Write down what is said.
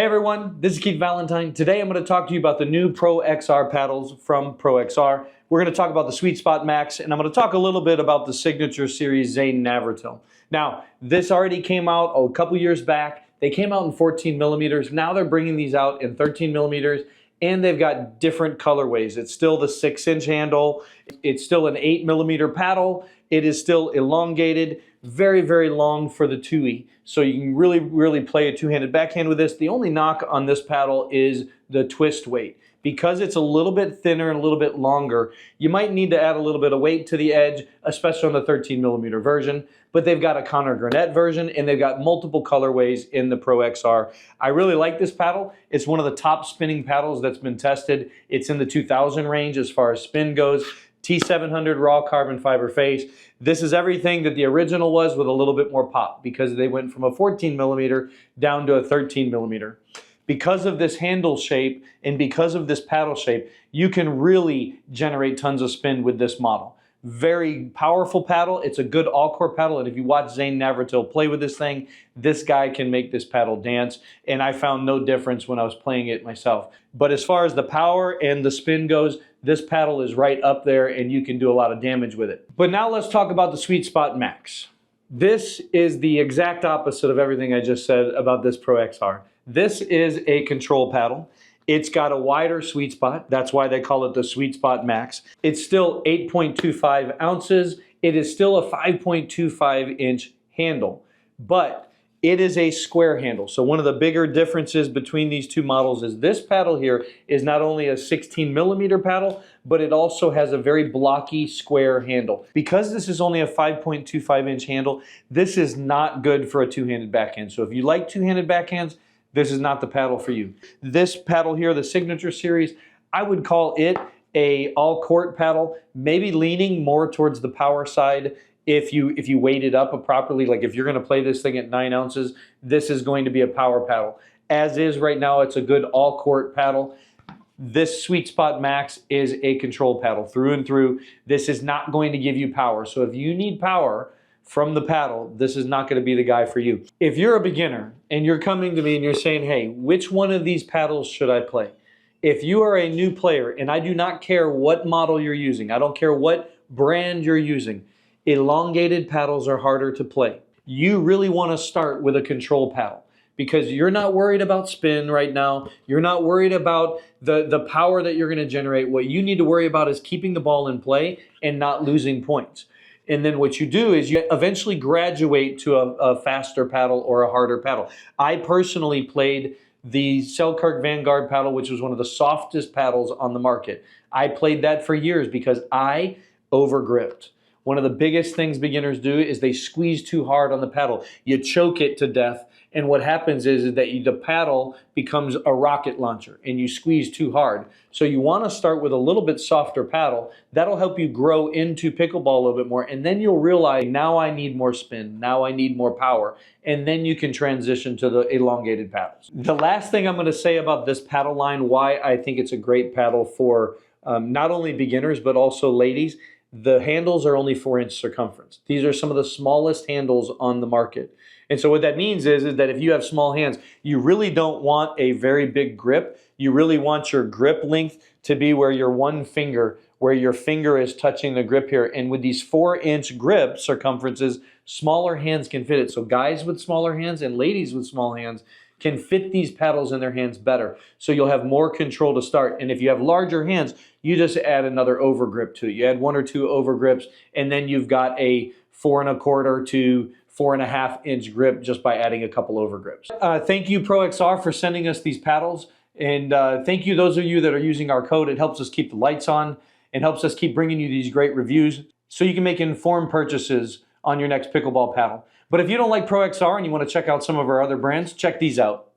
Hey everyone, this is Keith Valentine. Today I'm going to talk to you about the new ProXR paddles from ProXR. We're going to talk about the Sweetspot Max, and I'm going to talk a little bit about the Signature Series Zane Navratil. Now, this already came out a couple years back. They came out in 14 millimeters. Now they're bringing these out in 13 millimeters, and they've got different colorways. It's still the 6-inch handle. It's still an 8 millimeter paddle. It is still elongated, very, very long for the 2E. So you can really play a two-handed backhand with this. The only knock on this paddle is the twist weight. Because it's a little bit thinner and a little bit longer, you might need to add a little bit of weight to the edge, especially on the 13 millimeter version. But they've got a Connor Garnett version, and they've got multiple colorways in the ProXR. I really like this paddle. It's one of the top spinning paddles that's been tested. It's in the 2000 range as far as spin goes. T700 raw carbon fiber face. This is everything that the original was with a little bit more pop because they went from a 14 millimeter down to a 13 millimeter. Because of this handle shape and because of this paddle shape, you can really generate tons of spin with this model. Very powerful paddle. It's a good all-court paddle, and if you watch Zane Navratil play with this thing, this guy can make this paddle dance, and I found no difference when I was playing it myself. But as far as the power and the spin goes, this paddle is right up there, and you can do a lot of damage with it. But now let's talk about the Sweetspot Max. This is the exact opposite of everything I just said about this ProXR. This is a control paddle. It's got a wider sweet spot. That's why they call it the Sweetspot Max. It's still 8.25 ounces. It is still a 5.25 inch handle, but it is a square handle. So one of the bigger differences between these two models is this paddle here is not only a 16 millimeter paddle, but it also has a very blocky square handle. Because this is only a 5.25 inch handle, this is not good for a two-handed backhand. So if you like two-handed backhands, this is not the paddle for you. This paddle here, the Signature Series, I would call it a all-court paddle, maybe leaning more towards the power side if you weight it up properly. Like if you're going to play this thing at 9 ounces, this is going to be a power paddle. As is right now, it's a good all-court paddle. This Sweetspot Max is a control paddle through and through. This is not going to give you power. So if you need power from the paddle, this is not going to be the guy for you. If you're a beginner and you're coming to me and you're saying, hey, which one of these paddles should I play? If you are a new player, and I do not care what model you're using, I don't care what brand you're using, elongated paddles are harder to play. You really want to start with a control paddle because you're not worried about spin right now. You're not worried about the power that you're going to generate. What you need to worry about is keeping the ball in play and not losing points. And then what you do is you eventually graduate to a faster paddle or a harder paddle. I personally played the Selkirk Vanguard paddle, which was one of the softest paddles on the market. I played that for years because I overgripped. One of the biggest things beginners do is they squeeze too hard on the paddle. You choke it to death, and what happens is that the paddle becomes a rocket launcher, and you squeeze too hard. So you want to start with a little bit softer paddle. That'll help you grow into pickleball a little bit more, and then you'll realize, now I need more spin, now I need more power, and then you can transition to the elongated paddles. The last thing I'm going to say about this paddle line, why I think it's a great paddle for not only beginners, but also ladies. The handles are only 4-inch circumference. These are some of the smallest handles on the market. And so what that means is that if you have small hands, you really don't want a very big grip. You really want your grip length to be where your where your finger is touching the grip here. And with these 4-inch grip circumferences, smaller hands can fit it. So guys with smaller hands and ladies with small hands can fit these paddles in their hands better. So you'll have more control to start. And if you have larger hands, you just add another overgrip to it. You add 1 or 2 overgrips, and then you've got a 4 1/4 to 4.5 inch grip just by adding a couple overgrips. Thank you, ProXR, for sending us these paddles. And thank you, those of you that are using our code. It helps us keep the lights on and helps us keep bringing you these great reviews so you can make informed purchases on your next pickleball paddle. But if you don't like ProXR and you want to check out some of our other brands, check these out.